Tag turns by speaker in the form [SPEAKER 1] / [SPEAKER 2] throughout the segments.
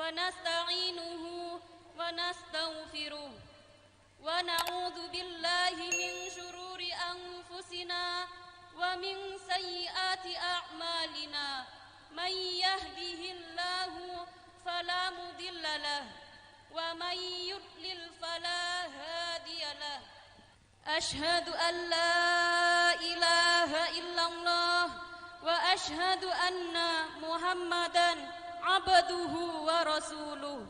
[SPEAKER 1] ونستعينه ونستغفره ونعوذ بالله من شرور أنفسنا ومن سيئات أعمالنا من يهده الله فلا مضل له ومن يضلل فلا هادي له أشهد أن لا إله إلا الله وأشهد أن محمدًا عبده ورسوله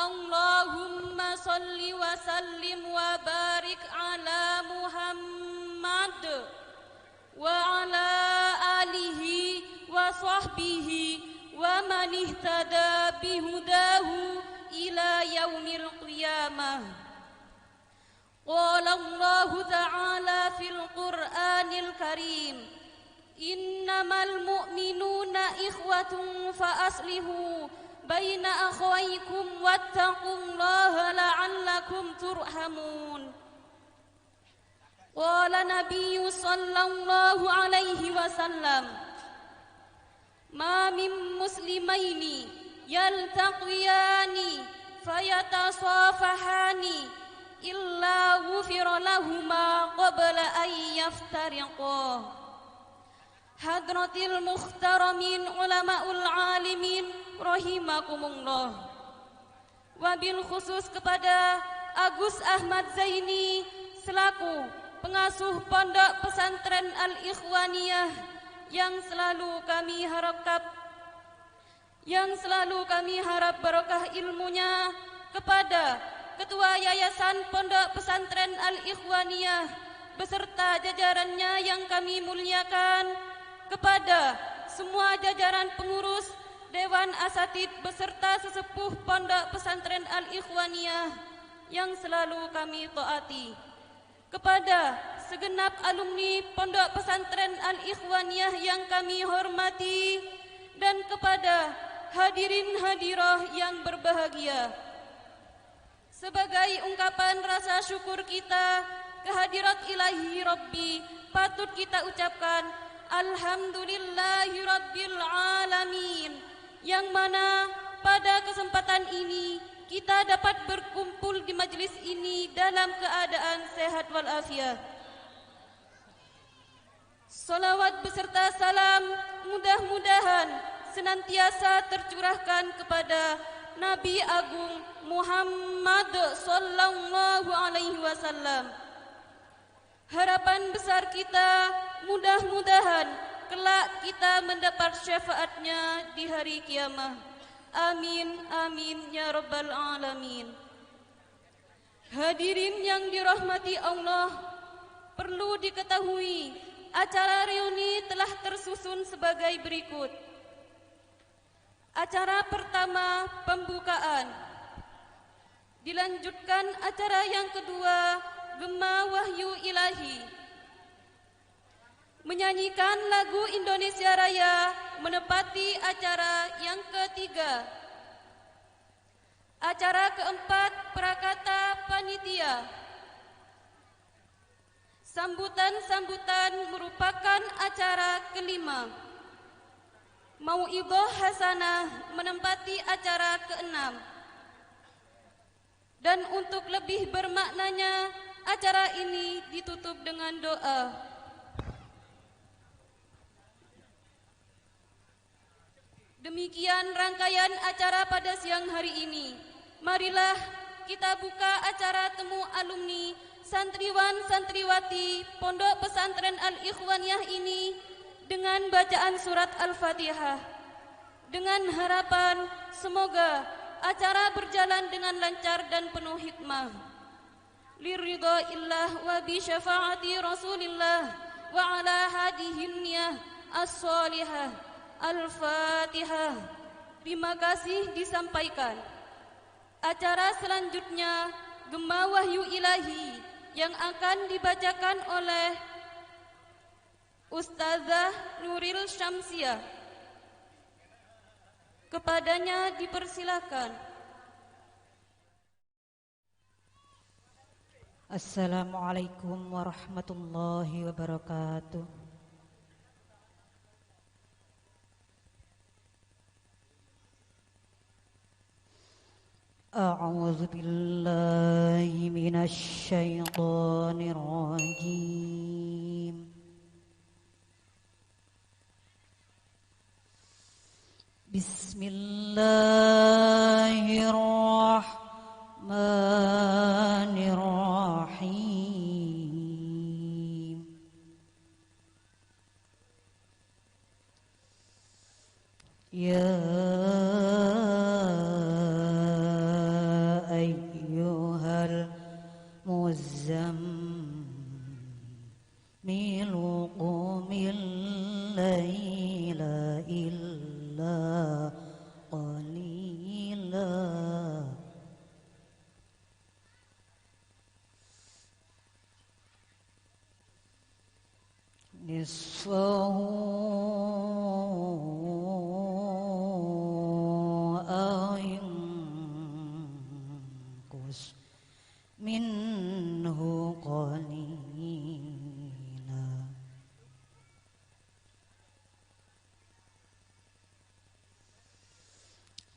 [SPEAKER 1] اللهم صل وسلم وبارك على محمد وعلى آله وصحبه ومن اهتدى بهداه إلى يوم القيامة قال الله تعالى في القرآن الكريم إنما المؤمنون إخوة فأصلحوا بين أخويكم واتقوا الله لعلكم ترحمون قال النبي صلى الله عليه وسلم ما من مسلمين يلتقيان فيتصافحان إلا غفر لهما قبل أن يفترقا Hadratil muhtaramin ulama'ul alimin rahimakumullah. Wabil khusus kepada Agus Ahmad Zaini selaku pengasuh Pondok Pesantren Al-Ikhwaniyah yang selalu kami harap barokah ilmunya, kepada Ketua Yayasan Pondok Pesantren Al-Ikhwaniyah beserta jajarannya yang kami muliakan, kepada semua jajaran pengurus Dewan Asatid beserta sesepuh Pondok Pesantren Al-Ikhwaniyah yang selalu kami taati, kepada segenap alumni Pondok Pesantren Al-Ikhwaniyah yang kami hormati, dan kepada hadirin hadirah yang berbahagia. Sebagai ungkapan rasa syukur kita kehadirat ilahi Rabbi, patut kita ucapkan Alhamdulillahi Rabbil Alamin, yang mana pada kesempatan ini kita dapat berkumpul di majelis ini dalam keadaan sehat walafiat. Salawat beserta salam mudah-mudahan senantiasa tercurahkan kepada Nabi Agung Muhammad sallallahu alaihi wasallam. Harapan besar kita mudah-mudahan kelak kita mendapat syafaatnya di hari kiamat. Amin, amin, ya rabbal alamin. Hadirin yang dirahmati Allah, perlu diketahui acara reuni telah tersusun sebagai berikut. Acara pertama, pembukaan. Dilanjutkan acara yang kedua, Gema Wahyu Ilahi, menyanyikan lagu Indonesia Raya menepati acara yang ketiga. Acara keempat, Prakata Panitia. Sambutan-sambutan merupakan acara kelima. Mau'idhah Hasanah menempati acara keenam. Dan untuk lebih bermaknanya, acara ini ditutup dengan doa. Demikian rangkaian acara pada siang hari ini. Marilah kita buka acara temu alumni santriwan santriwati Pondok Pesantren Al-Ikhwaniyah ini dengan bacaan surat Al-Fatihah, dengan harapan semoga acara berjalan dengan lancar dan penuh hikmah. Liridhaillah wa bi syafaati Rasulillah wa ala hadihinniyah as-salihah. Al-Fatihah. Terima kasih disampaikan. Acara selanjutnya Gema Wahyu Ilahi yang akan dibacakan oleh Ustazah Nuril Syamsiah. Kepadanya dipersilakan.
[SPEAKER 2] Assalamualaikum warahmatullahi wabarakatuh. أعوذ بالله من الشيطان الرجيم بسم الله الرحمن الرحيم يا أيها المزمل قم الليل إلا قليلا نصفه أو ينقص منه قليلا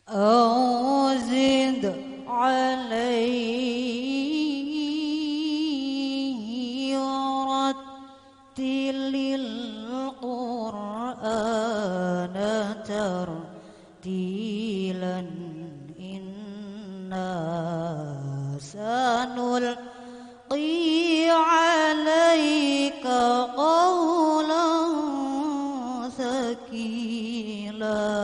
[SPEAKER 2] أو زد عليه ورتل القرآن ترتيلا إنا سنلقي عليك قولا ثقيلا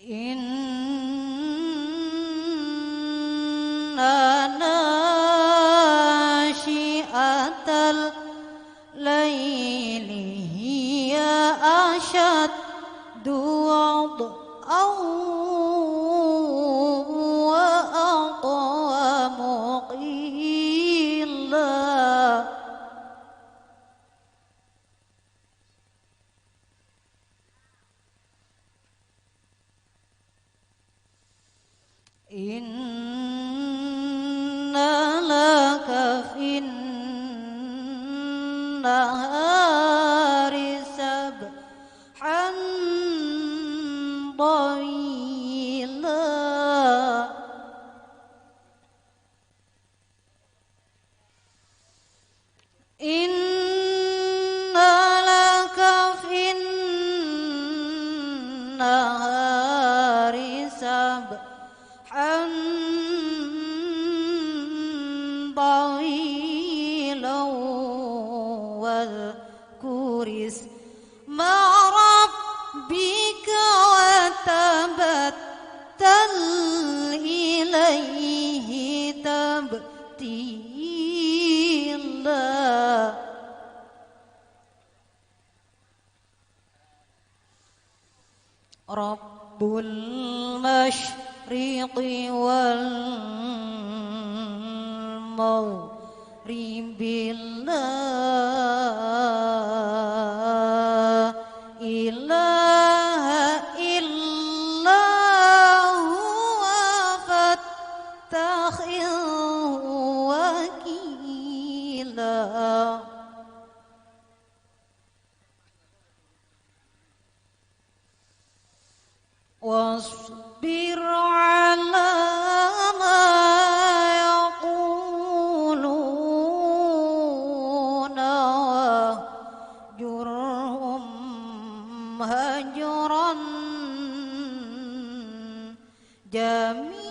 [SPEAKER 2] إن ناشئة الليل هي أشد وطئا وأقوم قيلا إن لك في النهار سبحا طويلا إن لك في النهار سبحا طويلا واذكر اسم ربك وتبتل إليه تبتيلا رب المشرق والمغرب لا إله إلا هو فاتخذه وكيلا واصبر على ما يقولون واهجرهم هجرا جميلا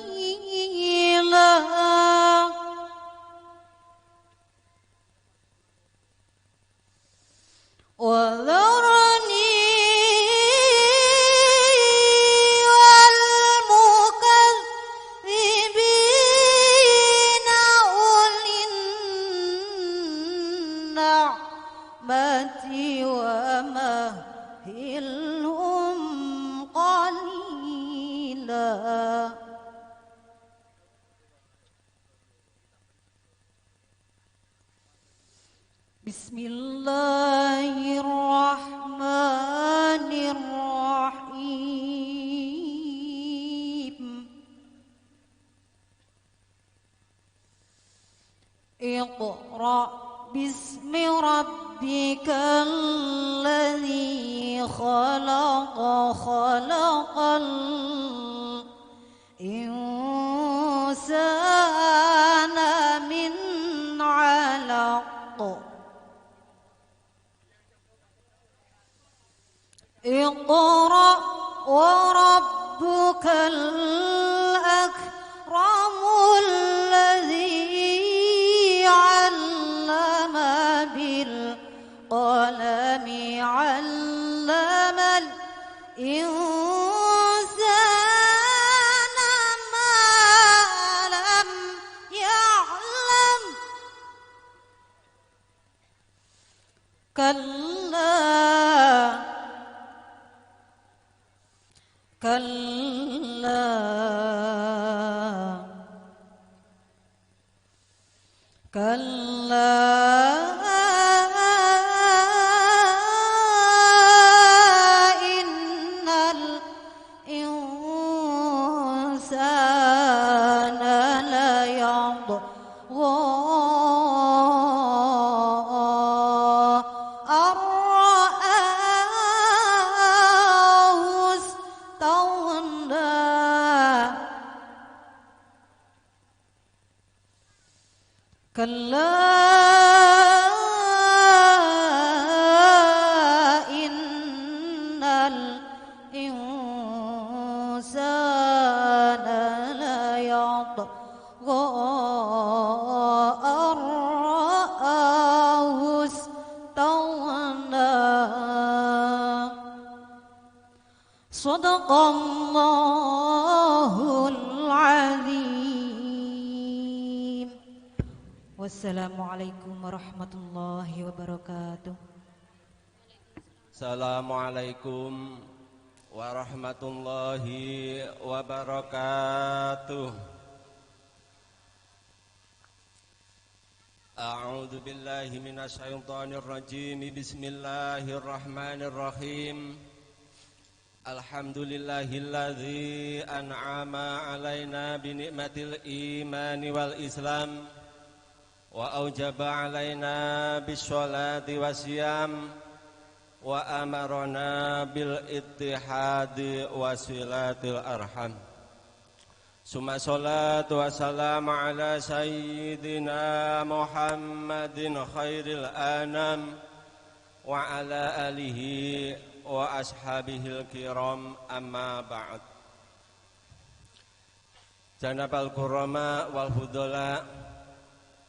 [SPEAKER 2] وذرني والمكذبين أولي النعمة ومهلهم قليلا بسم الله الرحمن الرحيم اقرأ باسم ربك الذي خلق الإنسان من علق اقرأ وربك الأكرم الذي علم بالقلم علم الإنسان ما لم يعلم كلا إن الإنسان ليطغى أن رآه استغنى كلا إن الإنسان ليطغى أن رآه استغنى صدق الله العظيم. Wassalamualaikum warahmatullahi wabarakatuh.
[SPEAKER 3] Assalamualaikum warahmatullahi wabarakatuh. A'udzu billahi minasyaitonir rajim. Bismillahirrahmanirrahim. Alhamdulillahilladzi an'ama 'alaina bi ni'matil imani wal islam wa aujaba 'alaina bis sholati wasyam wa amarna bil ittihadi wasilatil arham. Summa salatu wassalamu ala sayyidina Muhammadin khairil anam wa ala alihi wa ashabihil kiram, amma ba'd. Janabal kurama wal fudala,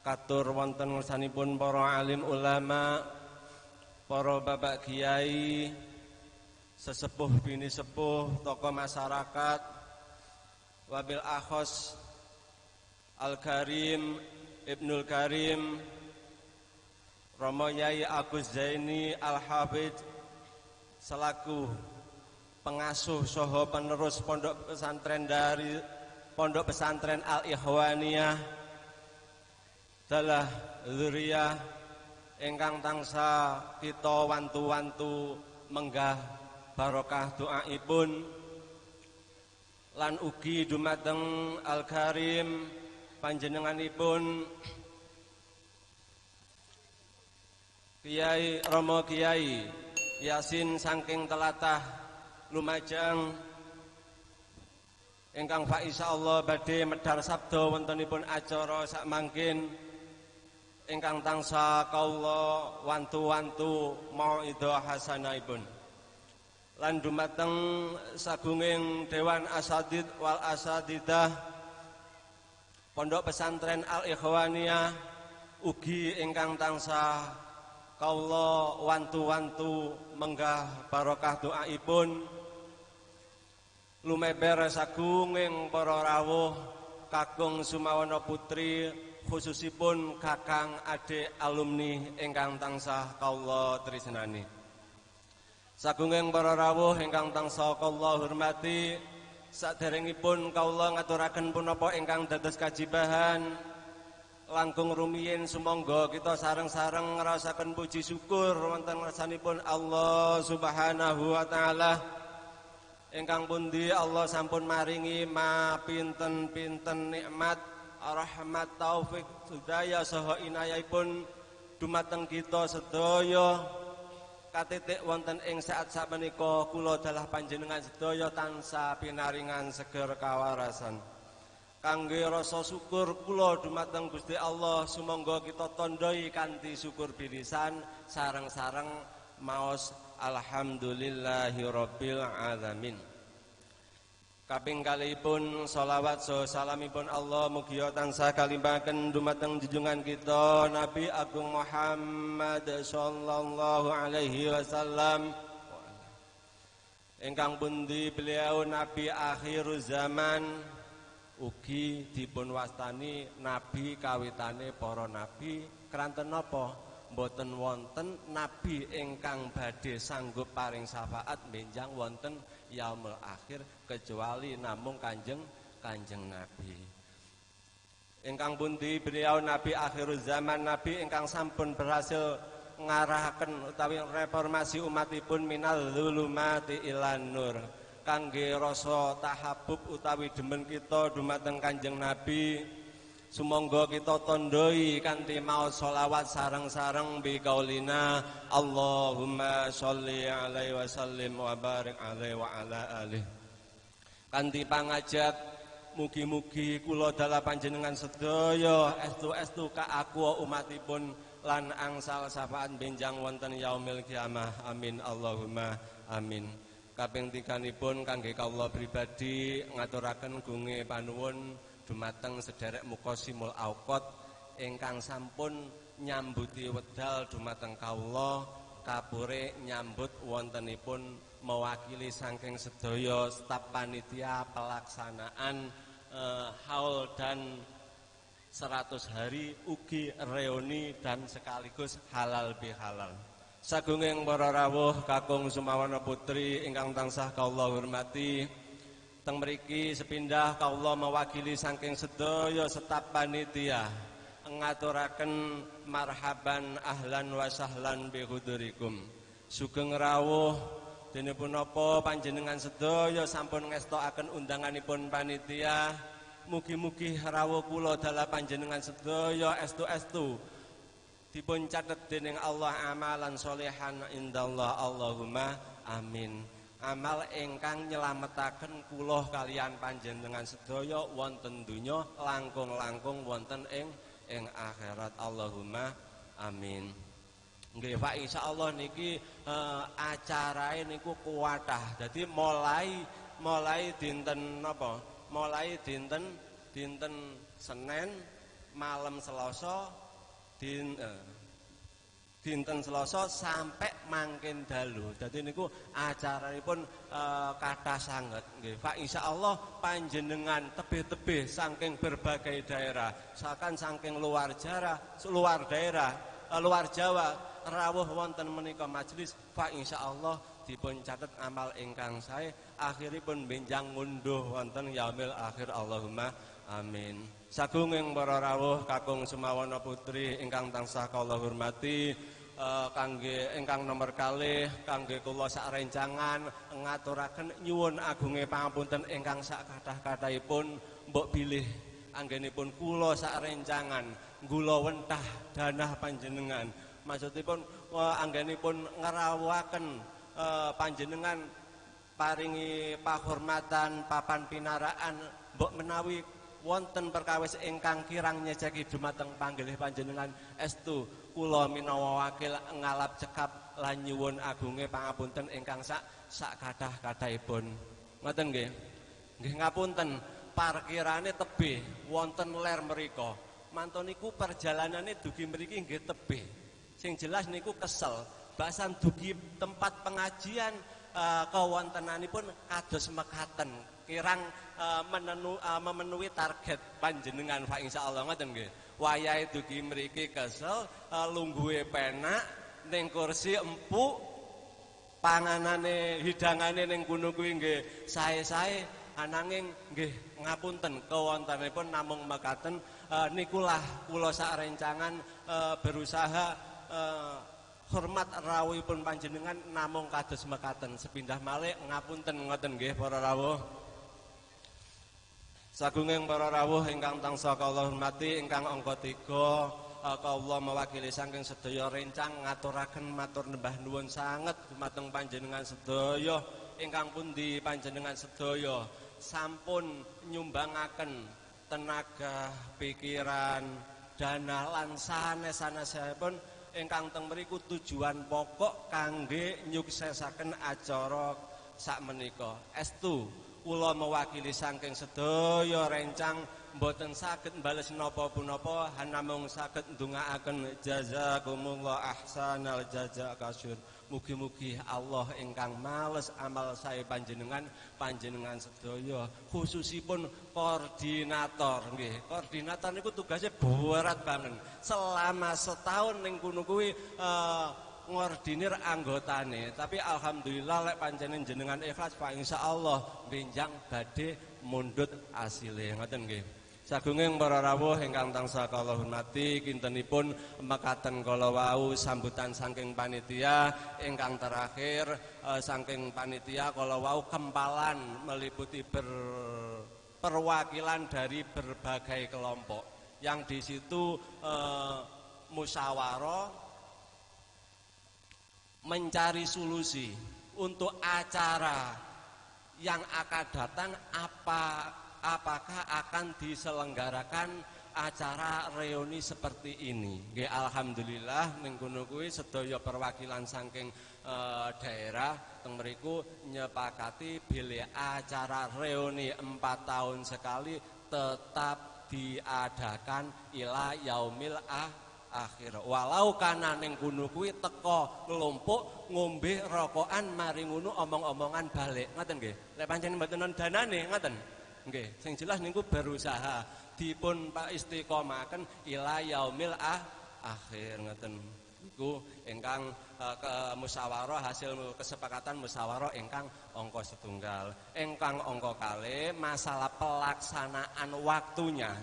[SPEAKER 3] katur wonten ngersanipun para alim ulama, para bapak kiai, sesepuh bini sepuh, tokoh masyarakat, wabil akhos Al-Karim Ibnul Karim Romo Yai Agus Zaini Al-Hafidh selaku pengasuh saha penerus pondok pesantren dari Pondok Pesantren Al-Ikhwaniyah dalah dzurriyah ingkang tansah kita wantu-wantu menggah barokah doaipun lan ugi dumateng Al-Karim panjenenganipun Kiai Romo Kiai Yasin saking telatah Lumajang ingkang fa insyaallah badhe medhar sabda wontenipun acara sakmangkin ingkang tansah kaula wantu-wantu mauidhah hasanahipun lan dumateng sagunging Dewan Asatidz wal Asatidzah Pondok Pesantren Al-Ikhwaniyah ugi ingkang tansah kaula wantu-wantu menggah barokah doaipun lumeber sagunging para rawuh kakung Sumawana putri khususipun kakang adik alumni ingkang tansah kaula tresnani. Sagunging para rawuh ingkang tansah kaula hormati, saderengipun kaula ngaturaken punapa ingkang dados kajibahan langkung rumiyin sumangga kita sareng-sareng ngrasaken puji syukur wonten ngarsanipun Allah Subhanahu wa taala ingkang pundi Allah sampun maringi mapinten-pinten nikmat rahmat taufik sedaya saha inayahipun dumateng kita sedaya katitik wonten ing saat sakmenika kula dalah panjenengan sedaya tansah pinaringan seger kawarasan. Kangge rasa syukur kula dumateng Gusti Allah sumangga kita tandai kanthi syukur bilisan sareng-sareng maos alhamdulillahirabbil alamin. Kaping kalihipun shalawat salamipun Allah mugi tansah kalimbaken dumateng junjungan kita Nabi Agung Muhammad sallallahu alaihi wasallam ingkang pundi beliau nabi akhir zaman ugi dipun wastani nabi kawitane para nabi keranten napa mboten wonten nabi ingkang badhe sanggup paring syafaat benjang wonten yaumul akhir kecuali namung kanjeng nabi ingkang pundi beliau nabi akhir zaman nabi ingkang sampun berhasil ngarahaken utawi reformasi umatipun minal zulumati ilan nur kangge rasa tahabub utawi demen kita dumateng Kanjeng Nabi sumangga kita tandai kanthi maos sholawat sareng-sareng bi qaulina Allahumma sholli alaihi wasallim wa barik alaihi wa ala alihi kanthi pangajap mugi-mugi kula dalah panjenengan sedaya estu-estu kaaku umatipun lan angsal syafaat benjang wonten yaumil kiamah amin Allahumma amin. Kaping tiganipun kangge kawula pribadi ngaturaken gunge panuwun dumateng sederek mukosimul auqat ingkang sampun nyambuti wedal dumateng kawula kapure nyambut wontenipun mewakili saking sedaya staf panitia pelaksanaan haul dan 100 hari ugi reuni dan sekaligus halal bihalal. Sagunging para rawuh kakung Sumawana putri ingkang tansah kawula hormati teng mriki sepindah kawula mewakili saking sedaya staf panitia ngaturaken marhaban ahlan wa sahlan bi hudurikum. Sugeng rawuh dene punapa panjenengan sedaya sampun ngestokaken undanganipun panitia. Mugi-mugi rawuh kula dalah panjenengan sedaya estu-estu dipun catet dening Allah amalan solehan indallah Allahumma amin. Amal ingkang nyelametaken kula kalian panjenengan sedaya wonten donya langkung-langkung wonten ing akhirat Allahumma amin. Nggih Pak insyaallah niki acarae niku kuwatah. Dadi mulai dinten napa? Mulai dinten Senin malam Selasa dinten Selasa sampai mangkin dalu. Dadi niku acaranipun kathah sanget nggih. Pak insyaallah panjenengan tebih-tebih saking berbagai daerah, saking luar daerah, luar Jawa rawuh wonten menika majelis. Pak insyaallah dipun catet amal ingkang sae akhiripun benjang ngunduh wonten yaumil akhir Allahumma amin. Sagunging para rawuh kakung Sumawana putri ingkang tansah kawula hormati kangge ingkang nomor kalih kangge kula sak rencangan ngaturaken nyuwun agunge pangapunten ingkang sak kathah-kathahipun mbok bilih anggenipun kula sak rencangan nggula wentah danah panjenengan. Maksudipun anggenipun ngrawuhaken panjenengan paringi pahormatan papan pinaraan mbok menawi wonten perkawis ingkang kirang nyejeki dumateng panggilih panjenengan estu kula minawa wakil ngalap cekap lan nyuwun agunge pangapunten ingkang sak kathah-kathahipun. Ngoten nggih. Nggih ngapunten parkirane tebih wonten ler mriku. Mantun niku perjalanane dugi mriki nggih tebih. Sing jelas niku kesel. Basan dugi tempat pengajian kewontenanipun kados mekaten. Kirang memenuhi target panjenengan Pak insyaallah ngoten nggih. Wayahe dugi mriki kesel, lungguhe penak, ning kursi empuk, panganane hidangane ning kono kuwi nggih sae-sae ananging nggih ngapunten kewontenanipun namung mekaten nikulah kula sak rencangan berusaha hormat rawuhipun panjenengan namung kados mekaten sepindah malih ngapunten ngoten nggih para rawuh. Sagunging para rawuh ingkang tansah kawula hormati ingkang angka 3 kawula mewakili saking sedaya rencang ngaturaken matur nembah nuwun sanget dumateng panjenengan sedaya ingkang pundi panjenengan sedaya sampun nyumbangaken tenaga, pikiran, dana lan sanes-sanesipun ingkang teng mriku tujuan pokok kangge nyuksesaken acara sakmenika. Estu kula mewakili saking sedaya rencang mboten saged mbales napa-punapa namung saged ndongaaken jazakumullah ahsanal jazaa kasyur. Mugi-mugi Allah ingkang males amal sae panjenengan sedaya khususipun koordinator nggih. Koordinator niku tugasnya berat banget. Selama setahun ning kono kuwi ngordinir anggotane, tapi alhamdulillah lek panjenengan ikhlas Pak insyaallah benjang badhe mundhut asile ngoten nggih. Sagunging para rawuh ingkang tansah kula hormati, kintenipun mekaten kala wau sambutan saking panitia ingkang terakhir saking panitia kala wau kempalan meliputi perwakilan dari berbagai kelompok yang di situ musyawarah mencari solusi untuk acara yang akan datang apakah akan diselenggarakan acara reuni seperti ini. Nggih alhamdulillah ning kono kuwi sedaya perwakilan saking daerah teng mriku nyepakati bilih acara reuni 4 tahun sekali tetap diadakan ila yaumil akhir. Walau kana ning kono kuwi teka nglumpuk ngombe rokokan mari ngono omong-omongan balik. Ngoten nggih. Lek pancen mboten danane ngoten. Nggih, sing jelas niku berusaha dipun istiqomaken ila yaumil akhir ngoten. Niku ingkang musyawarah hasil kesepakatan musyawarah ingkang angka setunggal. Ingkang angka kalih masalah pelaksanaan waktunya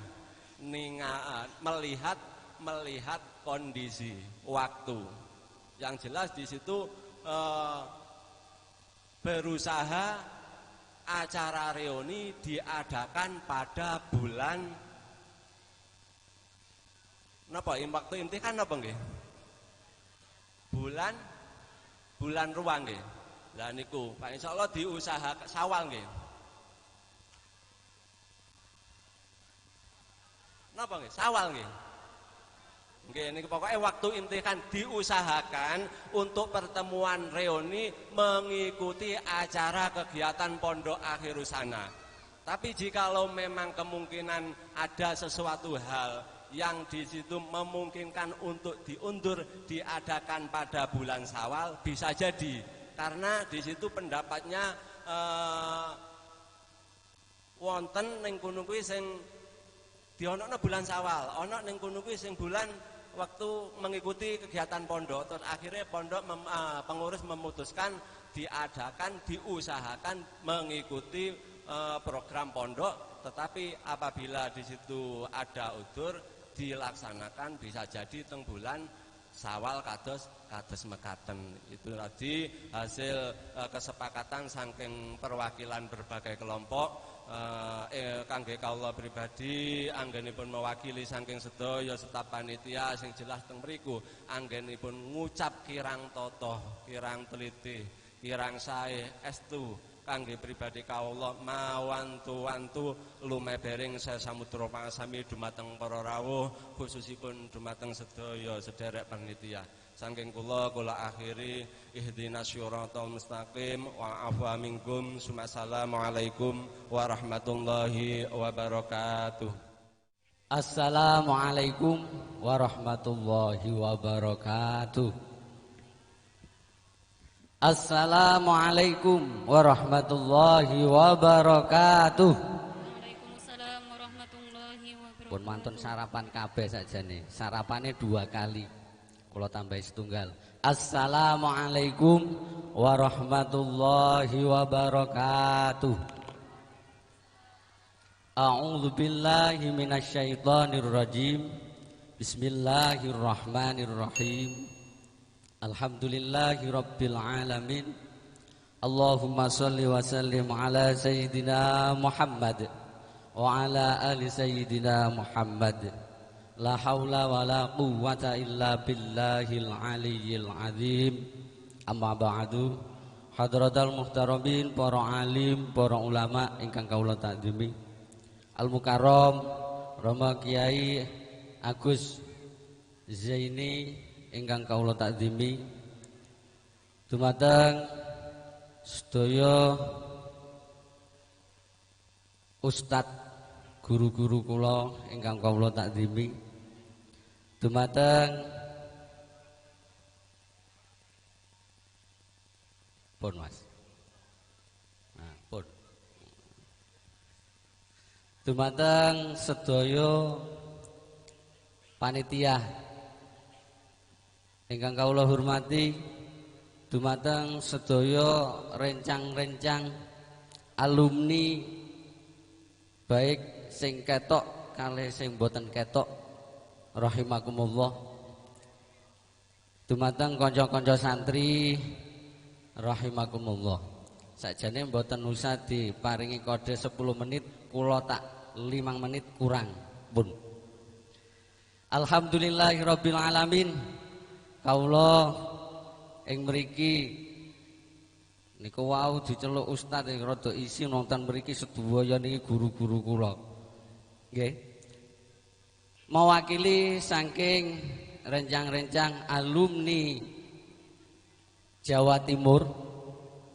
[SPEAKER 3] melihat kondisi waktu. Yang jelas di situ berusaha acara reuni diadakan pada bulan napa waktu inti kan napa nggih? Bulan ruang nggih. Lah niku Pak insyaallah diusahakan Syawal nggih. Napa nggih? Syawal nggih. Nggih niku pokoke waktu inti kan diusahakan untuk pertemuan reuni mengikuti acara kegiatan Pondok Akhirusana. Tapi jikalau memang kemungkinan ada sesuatu hal yang di situ memungkinkan untuk diundur diadakan pada bulan Syawal bisa jadi karena di situ pendapatnya wonten ning kono kuwi sing dionokno bulan Syawal, ana ning kono kuwi sing bulan waktu mengikuti kegiatan pondok, terus akhirnya pondok pengurus memutuskan diusahakan mengikuti program pondok, tetapi apabila di situ ada udzur dilaksanakan bisa jadi teng bulan Syawal kados mekaten. Itu tadi hasil kesepakatan saking perwakilan berbagai kelompok. Kangge kawula pribadi anggenipun mewakili saking sedaya staf panitia sing jelas teng mriku anggenipun ngucap kirang totoh, kirang teliti, kirang sae estu kangge pribadi kawula mawantu-wantu lumebering sasamudra pangasami dumateng para rawuh khususipun dumateng sedaya sederek panitia. Saking kula akhiri ihdinas syiratal mustaqim wa afwa minkum. Assalamualaikum warahmatullahi wabarakatuh.
[SPEAKER 4] Assalamualaikum warahmatullahi wabarakatuh. Assalamualaikum warahmatullahi wabarakatuh.
[SPEAKER 1] Waalaikumsalam warahmatullahi wabarakatuh.
[SPEAKER 4] Pun mantun sarapan kabeh sakjane. Sarapane 2 kali. Kula tambahi setunggal. Assalamualaikum warahmatullahi wabarakatuh. A'udzu billahi minasyaitonir rajim. Bismillahirrahmanirrahim. Alhamdulillahi rabbil alamin. Allahumma shalli wa sallim ala sayyidina Muhammad wa ala ali sayyidina Muhammad. La haula wala quwwata illa billahil aliyyil azim. Amma ba'du. Hadratal muhtaramin, para alim, para ulama ingkang kawula takzimi. Al Mukarram Rama Kiai Agus Zaini ingkang kawula takzimi. Dumateng sedaya ustadz guru-guru kula ingkang kawula takzimi. Dumateng pun Mas. Nah, pun. Dumateng sedaya panitia ingkang kawula hormati, dumateng sedaya rencang-rencang alumni baik sing ketok kalih sing boten ketok rahimakumullah. Dumateng kanca-kanca santri rahimakumullah. Sakjane mboten usah diparingi kode 10 menit, kula tak 5 menit kurang pun. Alhamdulillahirabbil alamin. Kawula ing mriki niku wau diceluk ustaz ing rada isi nonton mriki sedaya niki guru-guru kula. Nggih. Mewakili saking rencang-rencang alumni Jawa Timur,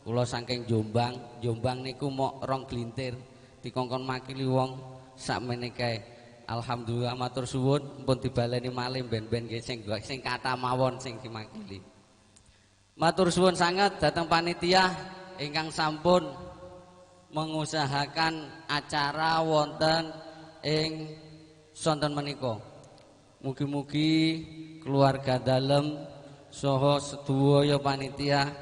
[SPEAKER 4] kula saking Jombang. Jombang niku mok 2 glintir dikongkon makili wong sakmene kae. Alhamdulillah matur suwun pun dibaleni malih ben-ben nggih sing kathah mawon sing dimakili. Matur suwun sangat dhateng panitia ingkang sampun mengusahakan acara wonten ing sonten menika. Mugi-mugi keluarga dalem saha sedaya panitia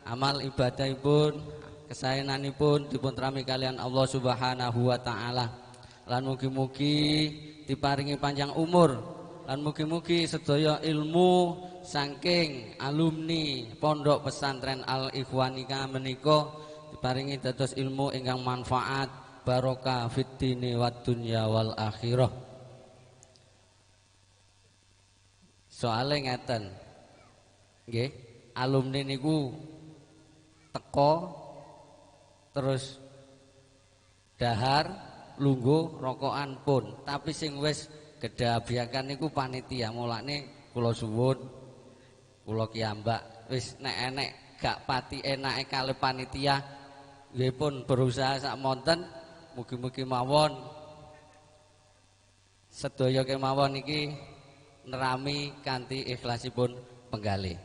[SPEAKER 4] amal ibadahipun kesaenanipun dipun trami kalian Allah Subhanahu wa taala. Lan mugi-mugi diparingi panjang umur lan mugi-mugi sedaya ilmu saking alumni Pondok Pesantren Al Ikhwanika menika diparingi dados ilmu ingkang manfaat barokah fid dini wad dunya wal akhirah. Soale ngeten. Nggih, alumni niku teko terus dahar lungguh rokokan pun, tapi sing wis gedhabiakan niku panitia. Mulane kula suwun kula kiambak wis nek enek gak pati enake kalih panitia nggih pun berusaha sak monten mugi-mugi mawon sedaya kemawon iki nerami kanthi ikhlasipun penggalih.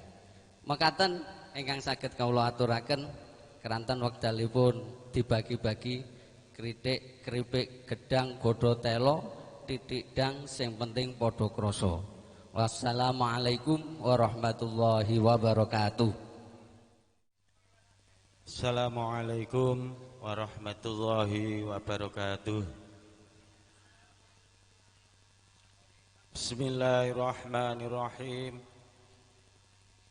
[SPEAKER 4] Mekaten ingkang saged kawula aturaken keranten wekdalipun dibagi-bagi kritik, keripik, gedang, godho telo, titik dang sing penting padha krasa. Wassalamualaikum warahmatullahi wabarakatuh.
[SPEAKER 5] Assalamualaikum warahmatullahi wabarakatuh. Bismillahirrahmanirrahim.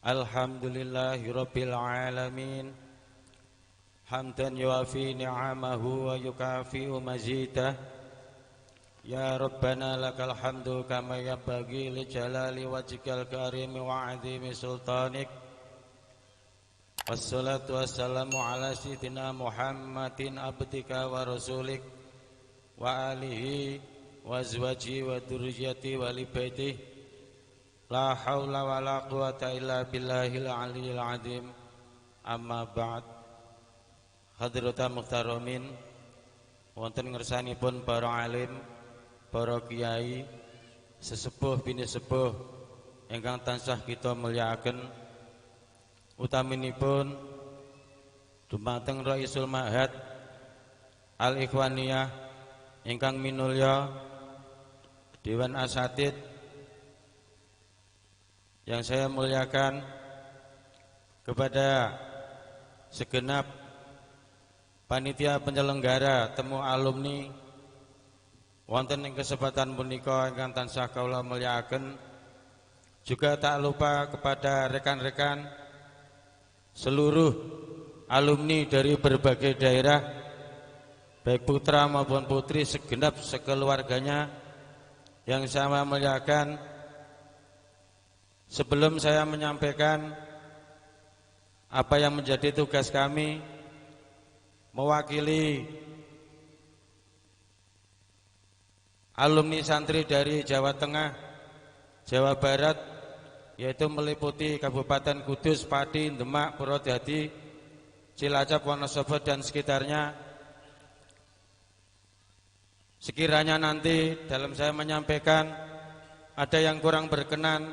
[SPEAKER 5] Alhamdulillahi rabbil alamin. Hamdan yuafi ni'amahu wa yukafi'u mazidah. Ya Rabbana lakal hamdu kama yanbaghi li jalali wajhikal karim wa 'azimi sultanik. Wassalatu wassalamu ala sayyidina Muhammadin abdika wa rasulik wa alihi wa azwaji wa dzurriyyati wa li baiti. La haula wa la quwata illa billahil aliyyil azim. Amma ba'd. Hadratul muhtaramin, wonten ngersanipun para alim, para kiai, sesepuh bini sepuh ingkang tansah kita mulyakaken, utaminipun dumateng Raisul Ma'had Al Ikhwaniyah ingkang minulya Dewan Asatid yang saya muliakan, kepada segenap panitia penyelenggara temu alumni wonten ing kesempatan punika ingkang tansah kawula mulyakaken, juga tak lupa kepada rekan-rekan seluruh alumni dari berbagai daerah, baik putra maupun putri segenap sekeluarganya, yang saya muliakan, sebelum saya menyampaikan apa yang menjadi tugas kami mewakili alumni santri dari Jawa Tengah, Jawa Barat, yaitu meliputi Kabupaten Kudus, Pati, Demak, Purwodadi, Cilacap, Wonosobo dan sekitarnya. Sekiranya nanti dalam saya menyampaikan ada yang kurang berkenan,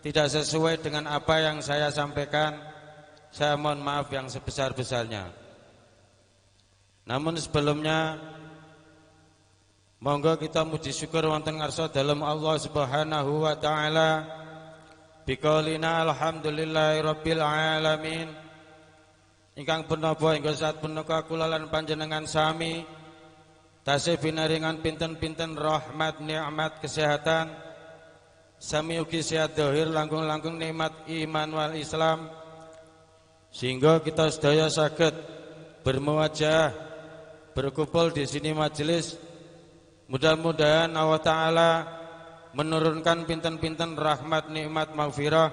[SPEAKER 5] tidak sesuai dengan apa yang saya sampaikan, saya mohon maaf yang sebesar-besarnya. Namun sebelumnya, monggo kita muji syukur wonten ngarsa dalem Allah Subhanahu wa taala. Biqaulina alhamdulillahirabbil alamin. Ingkang punapa ingkang saat punika kula lan panjenengan sami tasih binaringan pinten-pinten rahmat nikmat kesehatan, sami ugi sehat dohir langkung-langkung nikmat iman wal Islam, sehingga kita sedaya saged bermuwajah berkumpul di sini majelis. Mudah-mudahan Allah Ta'ala menurunkan pinten-pinten rahmat nikmat maghfirah,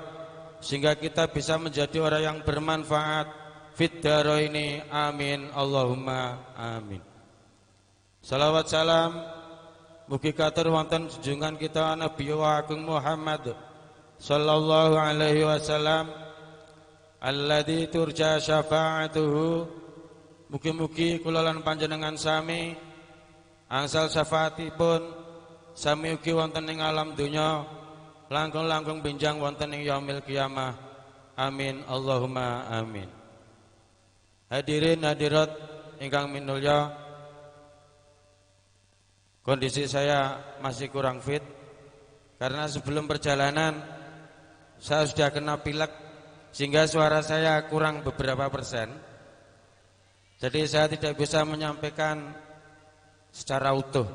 [SPEAKER 5] sehingga kita bisa menjadi orang yang bermanfaat fid dharaini, amin Allahumma amin. Salawat salam mugi katur wonten junjungan kita Nabi Agung Muhammad sallallahu alaihi wasallam alladzi turja syafa'atuhu. Mugi-mugi kula lan panjenengan sami angsal syafaatipun sami ugi wonten ing alam donya, langkung-langkung benjang wonten ing yaumil qiyamah, amin Allahumma amin. Hadirin hadirat ingkang minulya, kondisi saya masih kurang fit karena sebelum perjalanan saya sudah kena pilek, sehingga suara saya kurang beberapa persen. Jadi saya tidak bisa menyampaikan secara utuh.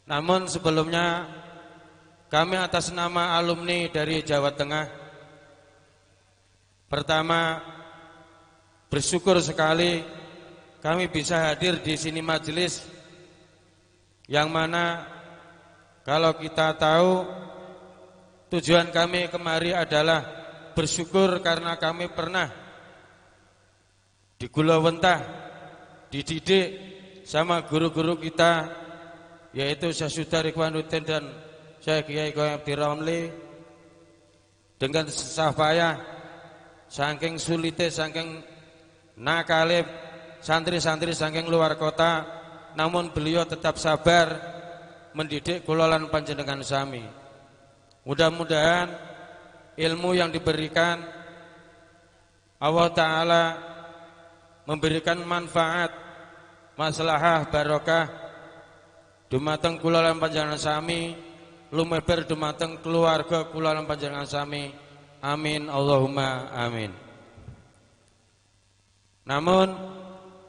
[SPEAKER 5] Namun sebelumnya kami atas nama alumni dari Jawa Tengah, pertama bersyukur sekali kami bisa hadir di sini majelis yang mana kalau kita tahu tujuan kami kemari adalah bersyukur karena kami pernah digulawentah, dididik sama guru-guru kita, yaitu Syekh Sudar Ikhwanuddin dan Syekh Kiai Abdi Ramli, dengan susah payah, saking sulite, saking nakalib santri-santri saking luar kota, namun beliau tetap sabar mendidik kula lan panjenengan sami. Mudah-mudahan ilmu yang diberikan Allah Ta'ala memberikan manfaat, maslahah, barokah dumateng kula lan panjenengan sami, lumeber dumateng keluarga kula lan panjenengan sami, amin Allahumma amin. Namun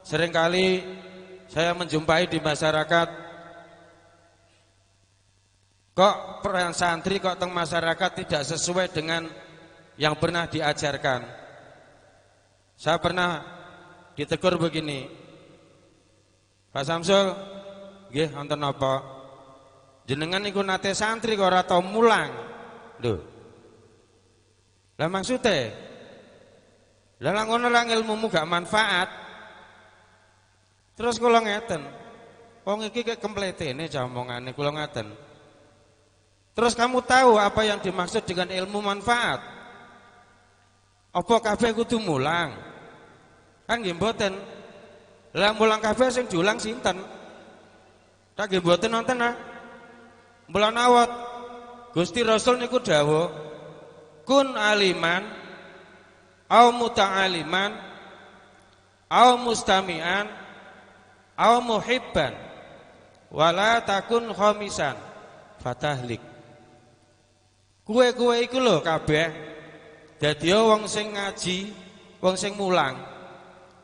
[SPEAKER 5] seringkali saya menjumpai di masyarakat, kok peran santri kok teng masyarakat tidak sesuai dengan yang pernah diajarkan. Saya pernah ditegur begini, Pak Samsul, nggih wonten napa? Jenengan niku nate santri kok ora tau mulang. Lho. Lah maksude? Lah ngono lah ilmumu gak manfaat. Terus kula ngeten. Wong iki kek kempletene omongane kula ngaten. Terus kamu tahu apa yang dimaksud dengan ilmu manfaat? Apa kabeh kudu mulang? Kan nggih mboten. Lah mulang kabeh sing diulang sinten? Tak nggih mboten nonton ah. Mboten awat. Gusti Rasul niku dawuh, kun aliman au muta'aliman au mustami'an au muhibban wala takun khamisan fatahlik. Kuwe-kuwe iku lho kabeh dadi wong sing ngaji, wong sing mulang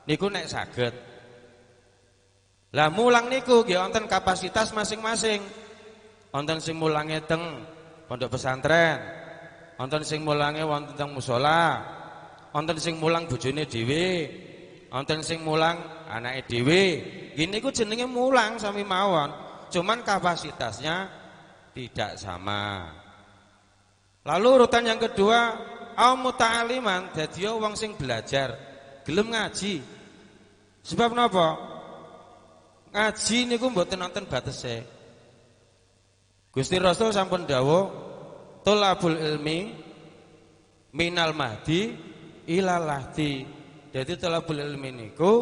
[SPEAKER 5] niku nek saged. Lah mulang niku nggih wonten kapasitas masing-masing. Wonten sing mulange teng pondok pesantren, wonten sing mulange wonten teng musala, wonten sing mulang bojone dhewe, wonten sing mulang anake dhewe. Nggih niku jenenge mulang sami mawon. Cuman kapasitasnya tidak sama. Lalu urutan yang kedua, au muta'aliman, dadi wong sing belajar, gelem ngaji. Sebab napa? Ngaji niku mboten wonten batese. Gusti Rasul sampun dawuh, thalabul ilmi minal mahdi ilal lahdi. Jadi thalabul ilmi niku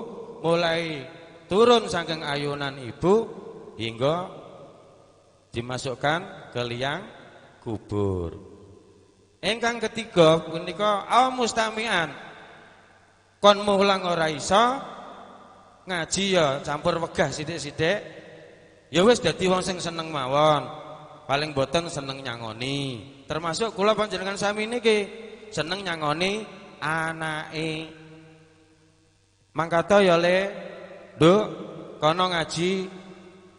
[SPEAKER 5] mulai turun saking ayunan ibu hingga dimasukkan ke liang kubur. Ingkang ketiga punika au mustami'an. Kon mulang ora iso ngaji ya campur wegah sithik-sithik. Ya wis dadi wong sing seneng mawon. Paling boten seneng nyangoni. Termasuk kula panjenengan sami niki seneng nyangoni anake. Mangkata ya Le, Nduk, kono ngaji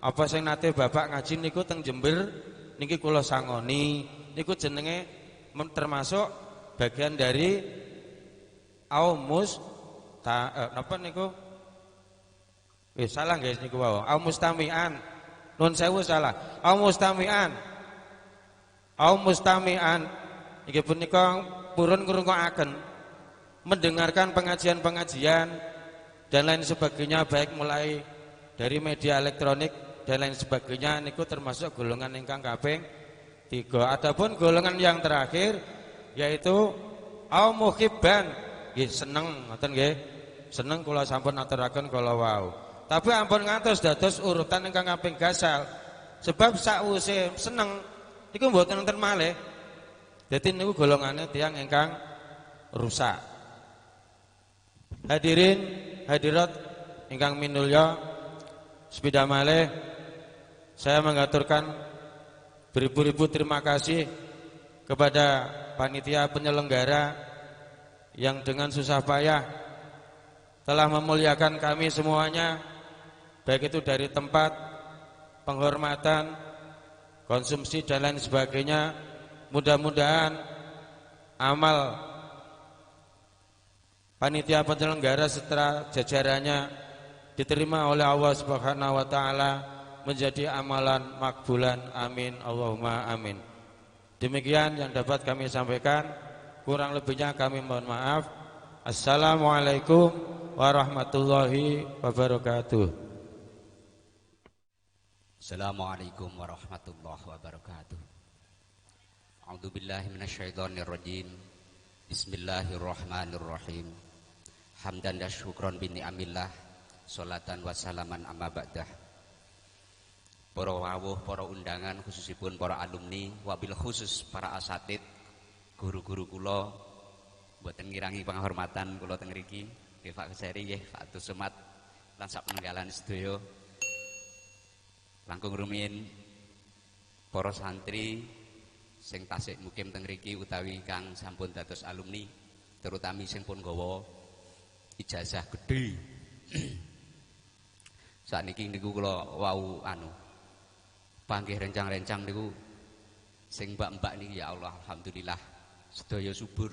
[SPEAKER 5] apa sing nate bapak ngaji niku teng Jember niki kula sangoni. Niku jenenge termasuk bagian dari aumus napa niku salah guys niku wae aumustamian nun sewu salah aumustamian iki punika purun ngrungokaken mendengarkan pengajian-pengajian dan lain sebagainya baik mulai dari media elektronik dan lain sebagainya niku termasuk golongan ingkang kaping 3. Adapun golongan yang terakhir yaitu au muhibban, nggih seneng ngoten nggih. Seneng kula sampun aturaken kala wau. Tapi ampun ngantos dados urutan ingkang kaping gangsal. Sebab sakwise seneng niku mboten wonten malih. Dadi niku golongane tiyang ingkang rusak. Hadirin hadirat ingkang minulya, sepida malih saya mengaturkan beribu-ribu terima kasih kepada panitia penyelenggara yang dengan susah payah telah memuliakan kami semuanya, baik itu dari tempat, penghormatan, konsumsi dan lain sebagainya. Mudah-mudahan amal panitia penyelenggara setelah jajarannya diterima oleh Allah Subhanahu wa taala menjadi amalan makbulan, amin Allahumma amin. Demikian yang dapat kami sampaikan, kurang lebihnya kami mohon maaf. Assalamualaikum warahmatullahi wabarakatuh.
[SPEAKER 6] Assalamualaikum warahmatullahi wabarakatuh. A'udzubillahi minasyaitonirrajim. Bismillahirrahmanirrahim. Hamdan wa syukron bi ni'amillah, sholatan wa salaman amma ba'dah. Para wawuh, para undangan, khususipun para alumni, wabil khusus para asatid, guru-guru kula, mboten ngirangi penghormatan kula teng mriki, nggih Pak Keseri nggih, Pak Tusumat lan sak penenggalan sedaya. Langkung rumiyin para santri sing tasih mukim teng mriki utawi kang sampun dados alumni, terutami sing pun nggawa ijazah gedhe. Sakniki niku kula wau panggih rencang-rencang niku sing mbak-mbak niki ya Allah alhamdulillah sedaya subur.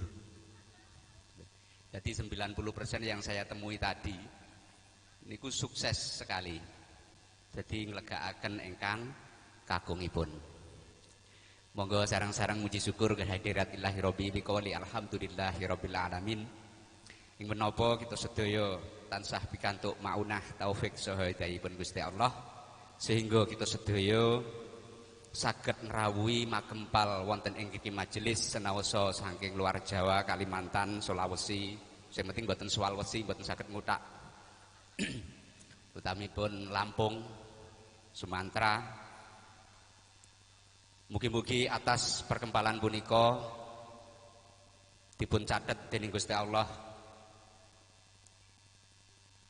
[SPEAKER 6] Jadi 90% yang saya temui tadi niku sukses sekali. Jadi nglegakaken ingkang kagungipun. Monggo sareng-sareng muji syukur kehadiratillah rabbi biqouli alhamdulillahi rabbil alamin. Ing menapa kita sedaya tansah pikantuk maunah taufik saha hidayahipun Gusti Allah, sehingga kita sedaya saged nrawuhi makempal wonten ing kiki majelis senaosa saking luar Jawa, Kalimantan, Sulawesi, sing penting mboten Sulawesi mboten saged nguthak. Utamipun Lampung, Sumatera. Mugi-mugi atas perkempalan punika dipun catet dening Gusti Allah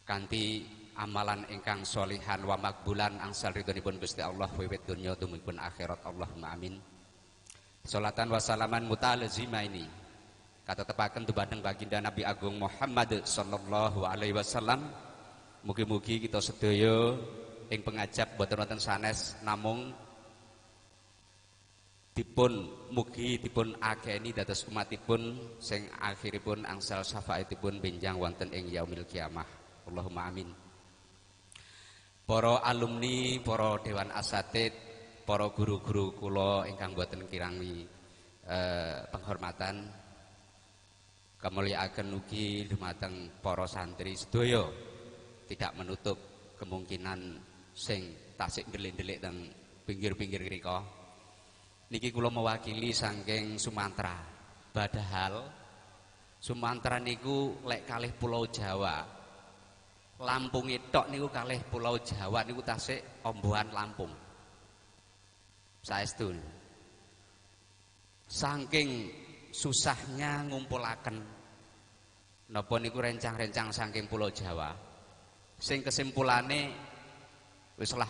[SPEAKER 6] kanthi amalan ingkang sholihan wa makbulan angsal ridhonipun Gusti Allah wiwit donya tumipun akhirat. Allahumma amin. Sholatan wa salaman mutalazima ini kata tepaken dumateng baginda Nabi Agung Muhammad sallallahu alaihi wasallam. Mugi-mugi kita sedaya ing pengajap boten wonten sanes namung mugi dipun ageni dados umatipun sing akhiripun angsal syafaatipun benjang wonten ing yaumil kiamah. Allahumma amin. Para alumni, para dewan asatid, para guru-guru kula ingkang boten kirang penghormatan, kemuliaaken ugi dumateng para santri sedaya, tidak menutup kemungkinan sing tasik ndelik-ndelik teng pinggir-pinggir mrika. Niki kula mewakili saking Sumatera. Padahal Sumatera niku lek kalih Pulau Jawa. Lampung tok niku kalih Pulau Jawa niku tasik ombohan Lampung. Saestu. Saking susahnya ngumpulaken napa niku rencang-rencang saking Pulau Jawa. Sing kesimpulane wis lah,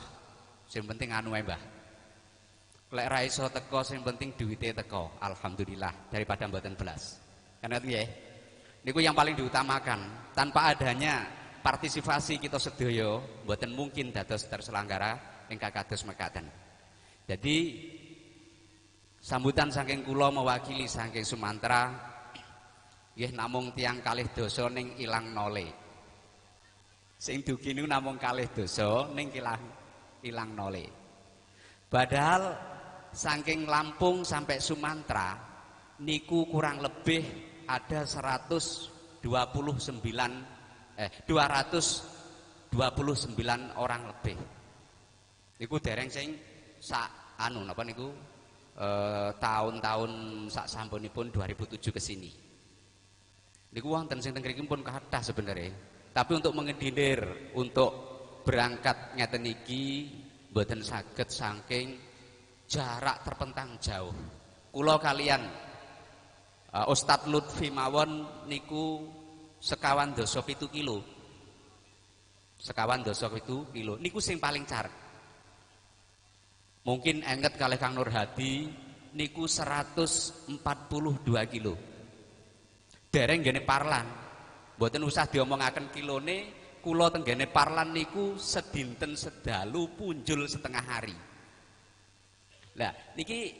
[SPEAKER 6] sing penting anu ae, Mbah. Lek ra iso teko sing penting duwite teko. Alhamdulillah daripada mboten belas. Kan nggih. Niku yang paling diutamakan. Tanpa adanya partisipasi kita sedaya mboten mungkin dados terselenggara ingkang kados mekaten. Jadi sambutan saking kula mewakili saking Sumatera nggih namung tiyang kalih dosa ning ilang nole. Sing dugi niku namung kalih dosa ning ilang nole. Padahal saking Lampung sampai Sumatera niku kurang lebih ada 229 orang lebih. Niku dereng sing sak anu napa niku tahun-tahun sak sampunipun 2007 ke sini. Niku wonten sing teng mriki pun kathah sebenarnya. Tapi untuk mengendilir untuk berangkat ngeten iki mboten saged saking jarak terpentang jauh. Kula kalian Ustadz Lutfi mawon niku 1,7 kilo. 1,7 kilo. Niku sing paling carek. Mungkin enget kalih Kang Nur Hadi niku 142 kilo. Dereng nggene Parlan. Mboten usah diomongaken kilone, kula tenggene Parlan niku sedinten sedalu punjul setengah hari. Lah niki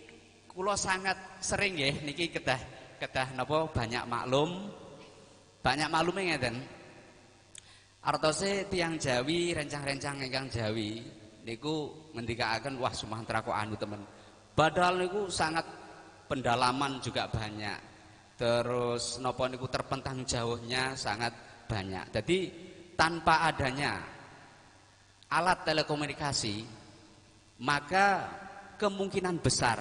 [SPEAKER 6] kula sangat sering nggih niki kedah napa banyak maklum. Banyak maklume ngeten. Artose tiyang Jawi rencang-rencang ingkang Jawi niku ngendikaaken wah Sumatera kok anu temen. Padahal niku sangat pendalaman juga banyak. Terus napa niku terpentang jauhnya sangat banyak. Jadi tanpa adanya alat telekomunikasi maka kemungkinan besar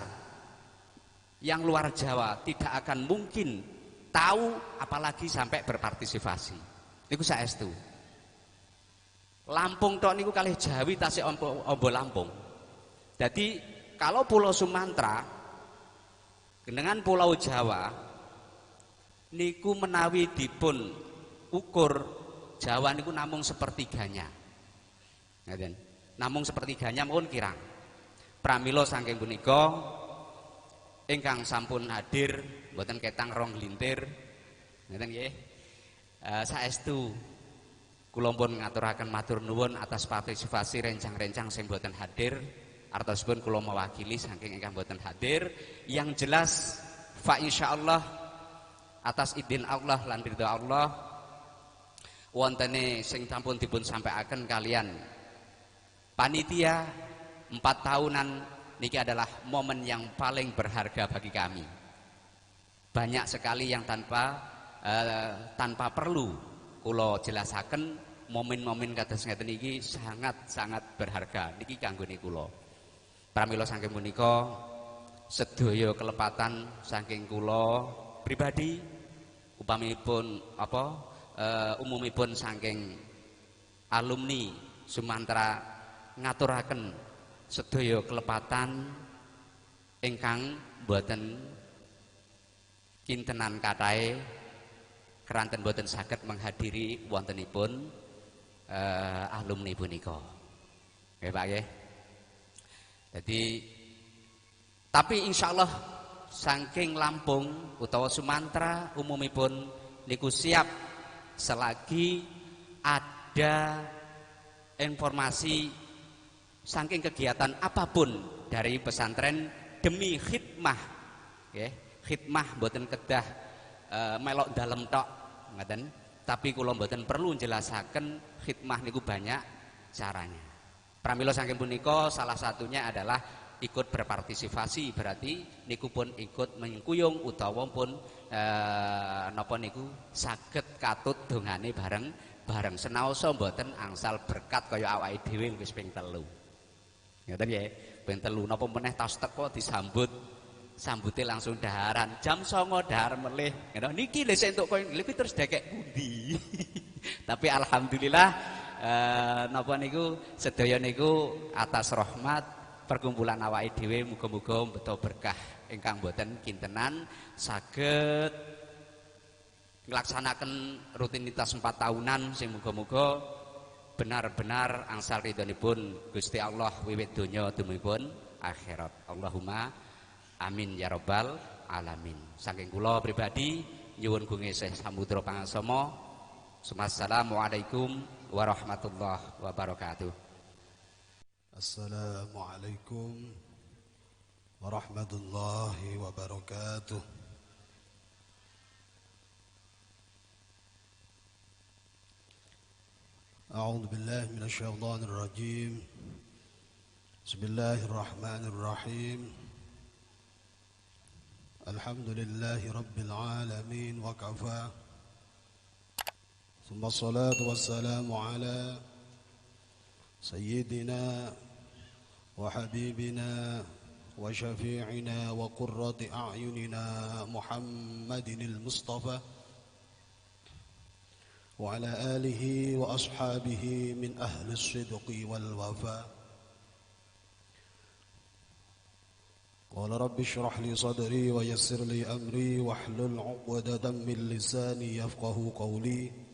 [SPEAKER 6] yang luar Jawa tidak akan mungkin tahu apalagi sampai berpartisipasi. Niku saestu. Lampung tok niku kalih Jawi tasik ombo Lampung. Jadi kalau Pulau Sumatera dengan Pulau Jawa niku menawi dipun ukur Jawa niku namung sepertiganya. Ngaten. Namung sepertiganya mohon kirang. Pramila saking punika ingkang sampun hadir mboten ketang rong glintir. Ngeten nggih. Saestu kula pun ngaturaken matur nuwun atas partisipasi rencang-rencang sing mboten hadir. Artosipun kula mewakili saking ingkang mboten hadir. Yang jelas fa insyaallah atas izin Allah lan ridha Allah wontene sing sampun dipun sampaikan kalian panitia 4 tahunan niki adalah momen yang paling berharga bagi kami. Banyak sekali yang tanpa perlu kula jelasaken momen-momen kados ngeten iki sangat-sangat berharga niki kanggone kula. Pramila saking punika sedaya kelepatan saking kula pribadi upamipun umumipun saking alumni Sumatera ngaturaken sedaya kelepatan ingkang boten kintenan kathah keranten boten saged menghadiri wontenipun alumni punika. Nggih Pak nggih. Jadi tapi insyaallah saking Lampung utawa Sumatera umumipun niku siap selagi ada informasi saking kegiatan apapun dari pesantren demi khidmah nggih. Khidmah mboten kedah melok dalem tok ngoten, tapi kula mboten perlu njelasaken khidmah niku banyak caranya. Pramila saking punika salah satunya adalah ikut berpartisipasi berarti niku pun ikut mengkuyung utawa pun napa niku saged katut dongane bareng senaosa mboten angsal berkat kaya awake dhewe wis ping 3. Ngoten nggih, ping 3 napa meneh tas teko sambute langsung daharan jam 09.00 dahar melih. Ngono niki lho sik entuk koyo niki terus dekek pundi. Tapi alhamdulillah napa niku sedaya niku atas rahmat perkumpulan awake dhewe muga-muga beto berkah ingkang boten kintenan saged nglaksanaken rutinitas 4 tahunan sing muga-muga benar-benar angsal ridhonipun Gusti Allah wiwit donya dumipun akhirat. Allahumma amin ya rabbal alamin. Saking kula pribadi nyuwun gunge samudra pangasama. Assalamualaikum warahmatullahi wabarakatuh.
[SPEAKER 7] Assalamualaikum warahmatullahi wabarakatuh. A'udzu billahi minasy syaithanir rajim. Bismillahirrahmanirrahim. Alhamdulillahi rabbil alamin wa kafa. Thumma salatu wassalamu ala سيدنا وحبيبنا وشفيعنا وقرة أعيننا محمد المصطفى وعلى آله وأصحابه من أهل الصدق والوفاء. قال رب اشرح لي صدري ويسر لي أمري واحلل عقدة من لساني يفقه قولي.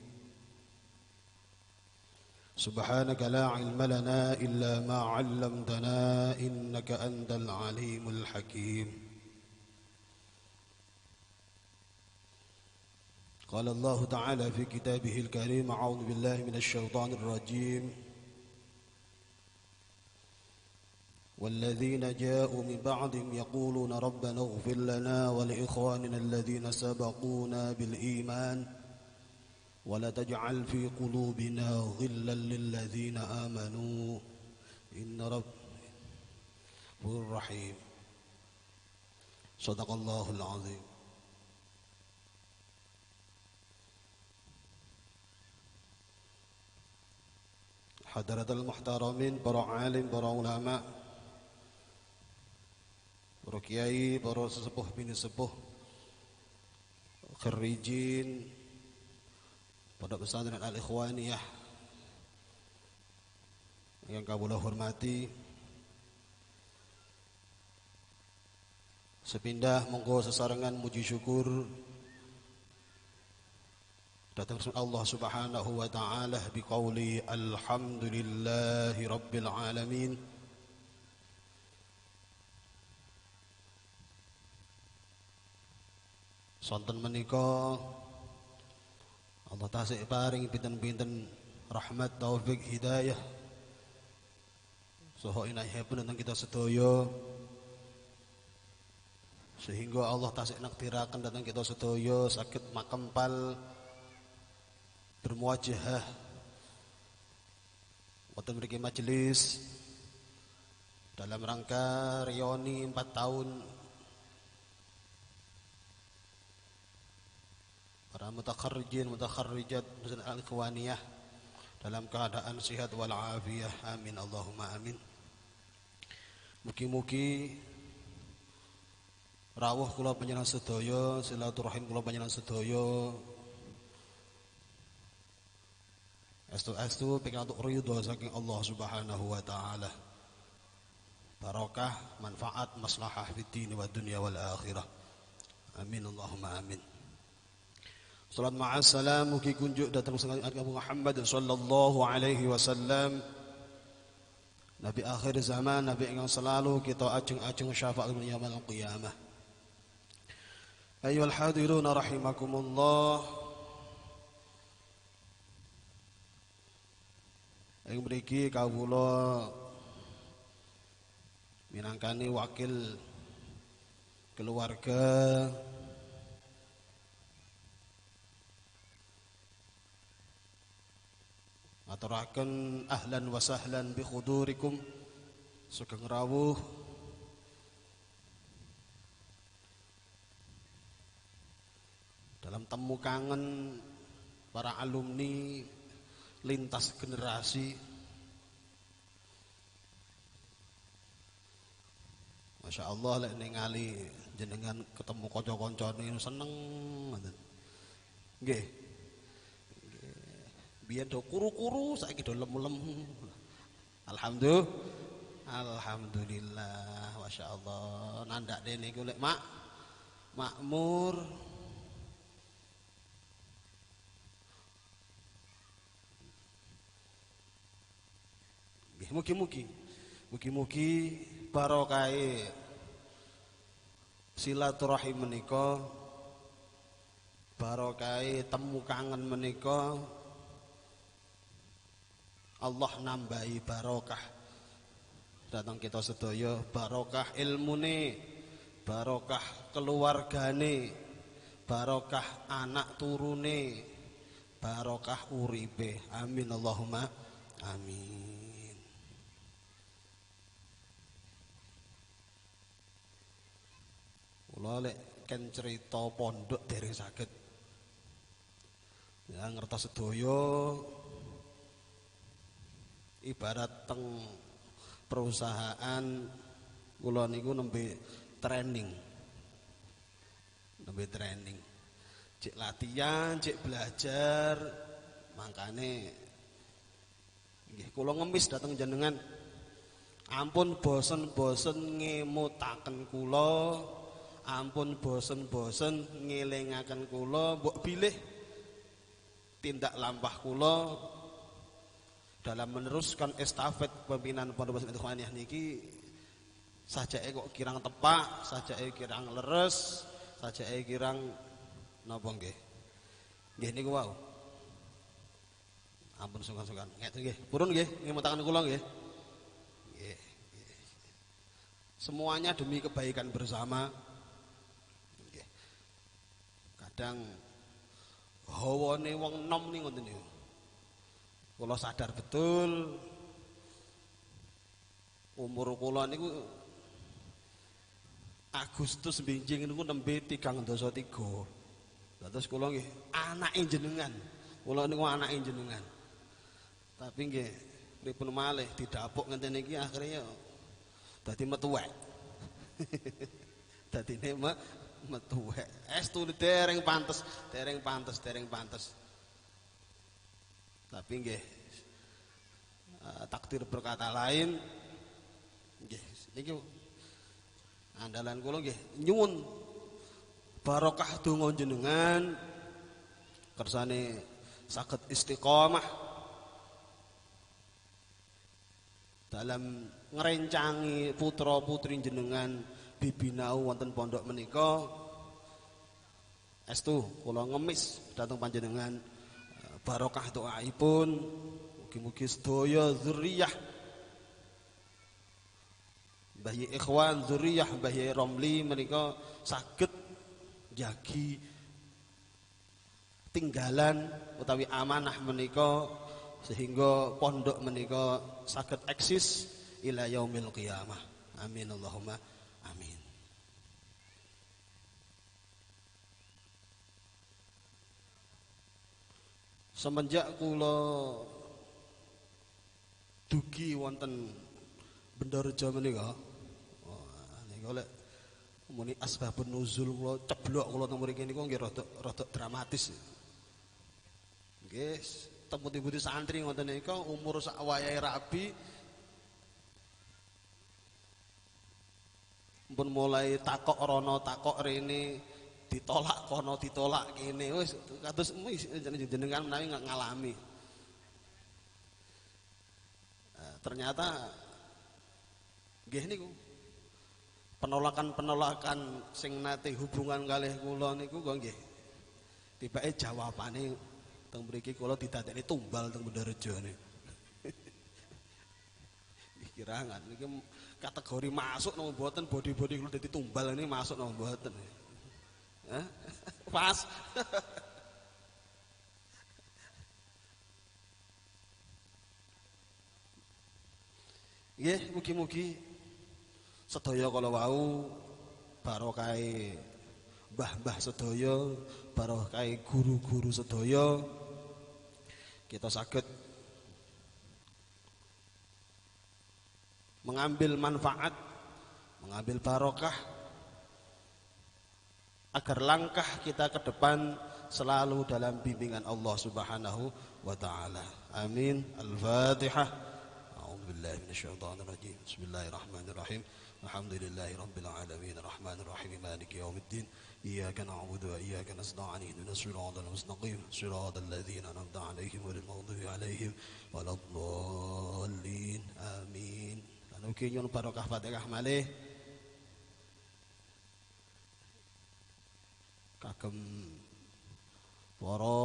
[SPEAKER 7] سبحانك لا علم لنا إلا ما علمتنا إنك أنت العليم الحكيم. قال الله تعالى في كتابه الكريم أعوذ بالله من الشيطان الرجيم والذين جاءوا من بعدهم يقولون ربنا اغفر لنا ولإخواننا الذين سبقونا بالإيمان ولا تجعل في قلوبنا غلا للذين آمنوا إن ربك رحيم. صدق الله العظيم. Hadaratul muhtaramin, para alim, para ulama, para kiai, para sesepuh bini sepuh, kharijin Pondok Pesantren Al-Ikhwaniyah yang kula hormati, sepindah monggo sesarengan muji syukur datang Allah Subhanahu wa taala biqauli alhamdulillahi rabbil alamin. Sonten menika Allah tasik paring pinten-pinten rahmat taufik hidayah saha inayahipun tentang kita sedaya sehingga Allah tasik naktiraken datang kita sedaya saged makempal bermuajahah wonten mriki majelis dalam rangka reuni 4 tahun para mutakharrijin mutakharrijat al-ikhwaniyah dalam keadaan sehat wal afiyah. Amin Allahumma amin. Mugi-mugi rawuh kula panjenengan sedaya, silaturahim kula panjenengan sedaya estu pikantuk ridho saking Allah Subhanahu wa taala. Barakah, manfaat, maslahah fid din wa dunya wal akhirah. Amin Allahumma amin. Salat ma'as salam mugi kunjuk datang sangat Nabi Muhammad sallallahu alaihi wasallam, Nabi akhir zaman, Nabi yang selalu kita ajeng-ajeng syafaat di yaumil qiyamah. Ayyuhal hadirun rahimakumullah. Ing mriki kawula minangkani wakil keluarga aturaken ahlan wa sahlan bi khudurikum sugeng rawuh dalam temu kangen para alumni lintas generasi. Masya Allah lek ningali jenengan ketemu kanca-kancane seneng ngoten. Nggih. Biyen do kuru-kuru saiki do lem-lem. Alhamdulillah, Masya Allah. Nandak dene iku lek makmur. Mugi-mugi barokahe silaturahim menika, barokahe temu kangen menika, Allah nambahi barokah datang kita sedaya, barokah ilmune, barokah keluargane, barokah anak turune, barokah uripe. Amin Allahumma amin. Kula lek ken cerita pondok dereng saged. Ya ngertos sedaya ibarat teng perusahaan kula niku nembe training. Cek latihan, cek belajar. Makane nggih kula ngemis dateng jenengan. Ampun bosen-bosen ngemutaken kula. Ampun bosen-bosen ngelingaken kula, mbok bilih tindak lampah kula dalam meneruskan estafet pimpinan Pondok Pesantren Ikhwaniyah niki sajake kok kirang tepak, sajake kirang leres, sajake kirang napa nggih. Nggih niku wau. Ampun sungkan-sungkan. Ngeten nggih. Purun nggih ngemutaken kula nggih. Nggih. Semuanya demi kebaikan bersama. Kadang hawane wong enom ning ngoten niku. Kula sadar betul umur kula niku Agustus benjing niku nembe 3 dosa 3. Terus kula nggih anake jenengan. Kula niku anake jenengan. Tapi nggih pripun malih didapuk ngenten iki akhirnya dadi metuwek. Dadine metuwek. Estu dereng pantes. Tapi nggih takdir berkata lain. Nggih niki andalan kula nggih nyuwun barokah donga jenengan kersane saged istiqomah dalam ngrencangi putra-putri jenengan bibinau wonten pondok menika. Estu kula ngemis dhateng panjenengan barokah doaipun, mugi-mugi sedaya zuriyah Mbah Ikhwan, zuriyah Mbah Romli menika saged jagi tinggalan utawi amanah menika sehingga pondok menika saged eksis ila yaumil qiyamah. Amin Allahumma amin. Semenjak kula dugi wonten Bendorejo menika, niku lek muni asbabun nuzul kula ceblok kula teng mriki niku nggih rada dramatis. Nggih, temputi-temputi santri ngoten nika umur sak wayahe rabi pun mulai takok rono takok rene, ditolak kono ditolak kene, wis kados jenengan menawi ngalami. Ternyata nggih niku penolakan sing nate hubungan kalih kula niku kok nggih tibake jawabane teng mriki kula didadekne tumbal teng Bendorejo niku. Kirangan niki kategori masuk napa mboten body kula dadi tumbal ini masuk napa mboten. Hah? Pas. Nggih, mugi-mugi sedaya kala wau barokahe mbah-mbah sedaya, barokah guru-guru sedaya, kita saged mengambil manfaat, mengambil barokah agar langkah kita ke depan selalu dalam bimbingan Allah Subhanahu wa taala. Amin. Al-Fatihah. A'udzubillahi minasyaitonir rajim. Bismillahirrahmanirrahim. Alhamdulillahi rabbil alamin, arrahmanir rahim, maliki yaumiddin. Iyyaka na'budu wa iyyaka nasta'in. Ihdinas siratal mustaqim, siratal ladzina an'amta 'alaihim ghairil maghdubi 'alaihim waladdallin. Amin. Lan ugi nyuwun barokah Fatihah malih kagem para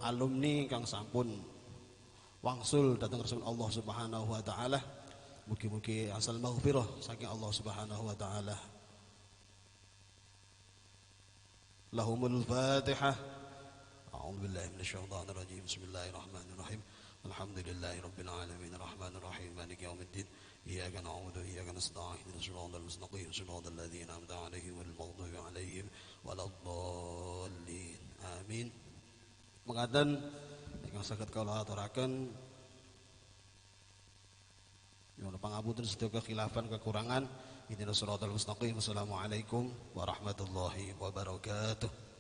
[SPEAKER 7] alumni kang sampun wangsul dhateng Rasul Allah Subhanahu wa taala. Mugi-mugi asal maghfirah saking Allah Subhanahu wa taala. Lahumul Fatihah. A'udzubillahi minasyaitonir rajim. Bismillahirrahmanirrahim. Alhamdulillahi rabbil alamin, arrahmanir rahim, maliki yaumiddin. Iyyaka na'budu wa iyyaka nasta'in. Ihdinas siratal mustaqim, siratal ladzina an'amta 'alaihim ghairil maghdubi 'alaihim waladdallin. Amin. Mekaten ingkang saged kula aturaken nyuwun pangapunten sedaya kekhilafan kekurangan. Ihdinas siratal mustaqim. Assalamualaikum warahmatullahi wabarakatuh.